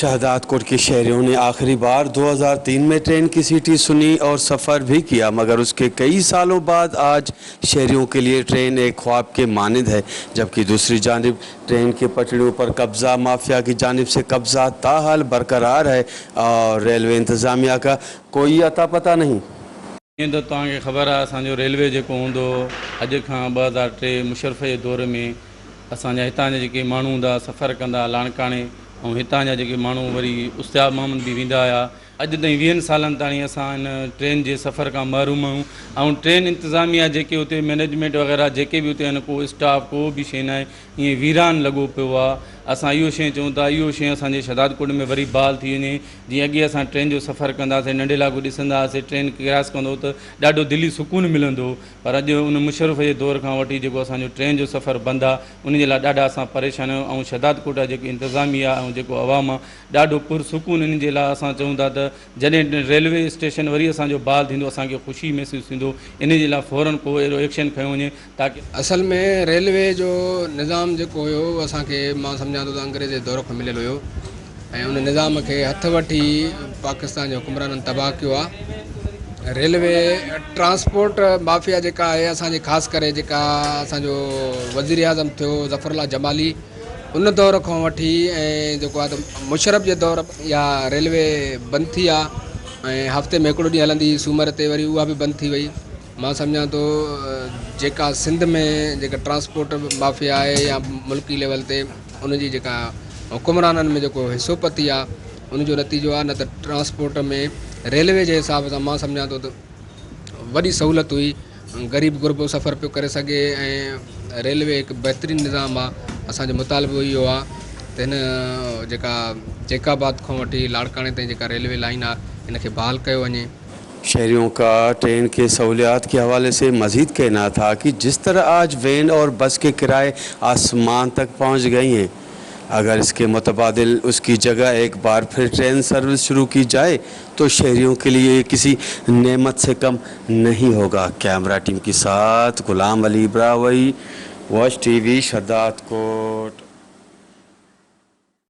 शहदादकोट के शहरियों ने आखिरी बार 2003 में ट्रेन की सीटी सुनी और सफ़र भी किया, मगर उसके कई सालों बाद आज शहरियों के लिए ट्रेन एक ख्वाब के मानिंद है। जबकि दूसरी जानिब ट्रेन की पटरियों पर कब्ज़ा माफिया की जानिब से कब्ज़ा ताहाल बरकरार है और रेलवे इंतज़ामिया का कोई अता पता नहीं। ईअं त तव्हांखे ख़बर आहे असांजो रेलवे जेको हूंदो अॼु खां 2003 मुशर्रफ जे दौर में असांजा हितां जा जेके माण्हू हूंदा सफ़र कंदा लाणकाणे ऐं हितां जा जेके माण्हू वरी उस्ताद मोहम्मद बि वेंदा हुआ। अॼु ताईं 20 सालनि ताईं असां इन ट्रेन जे सफ़र खां महरूम आहियूं ऐं ट्रेन इंतिज़ामिया जेके उते मैनेजमेंट वग़ैरह जेके बि उते आहिनि को स्टाफ को बि शइ न आहे, ईअं वीरान लॻो पियो आहे। असां इहो शइ चऊं था इहो शइ असांजे शहदादकोट में वरी बहाल थी वञे। जीअं अॻे असां ट्रेन जो सफ़र कंदासीं नंढे लाॻू ॾिसंदा हुआसीं ट्रेन क्रॉस कंदो त ॾाढो दिली सुकून मिलंदो, पर अॼु उन मुशर्रफ जे दौर खां वठी जेको असांजो ट्रेन जो सफ़र बंदि आहे उन जे लाइ ॾाढा असां परेशान आहियूं ऐं शहदादकोट जा जेके इंतिज़ामिया ऐं जेको अवाम आहे ॾाढो पुरसुकून इन जे लाइ असां चऊं था त जॾहिं रेलवे स्टेशन वरी असांजो बहाल थींदो असांखे ख़ुशी महसूसु थींदो। इन जे लाइ फ़ौरन को अहिड़ो एक्शन खयो वञे ताकी असल में रेलवे जो निज़ाम जेको हुयो असांखे मां सम्झां थो त अंग्रेज़ जे दौर खां मिलियल हुयो ऐं उन निज़ाम खे हथ वठी पाकिस्तान जे हुकुमराननि तबाह कयो आहे। रेलवे ट्रांसपोर्ट माफ़िया जेका आहे असांजे ख़ासि करे जेका असांजो वज़ीर आज़म थियो ज़फ़रुल्लाह जमाली उन दौर खां वठी ऐं जेको आहे त मुशर्रफ जे दौर या रेलवे बंदि थी आहे ऐं हफ़्ते में हिकिड़ो ॾींहुं हलंदी सूमर ते वरी उहा बि बंदि थी वई। मां सम्झां थो जेका सिंध में जेका ट्रांसपोर्ट माफ़िया आहे या मुल्की लेवल ते उनजी जेका हुकुमराननि में जेको हिसोपति आहे उनजो नतीजो आहे। न त ट्रांसपोर्ट में रेलवे जे हिसाब सां मां सम्झां थो त वॾी सहूलियत हुई, ग़रीब गुरबो सफ़र पियो करे सघे ऐं रेलवे हिकु बहितरीनु निज़ाम आहे। असांजो मुतालबो इहो आहे त हिन जेका जैकाबाद खां वठी लाड़काणे ताईं जेका रेलवे लाइन आहे इनखे बहाल कयो वञे। शहरियों का ट्रेन के सहूलियात के हवाले से मज़ीद कहना था कि जिस तरह आज वैन और बस के किराए आसमान तक पहुंच गई हैं, अगर इसके मुतबादिल उसकी जगह एक बार फिर ट्रेन सर्विस शुरू की जाए तो शहरियों के लिए किसी नेमत से कम नहीं होगा। कैमरा टीम के साथ गुलाम अली ब्रावई, वॉच टीवी, शहदादकोट।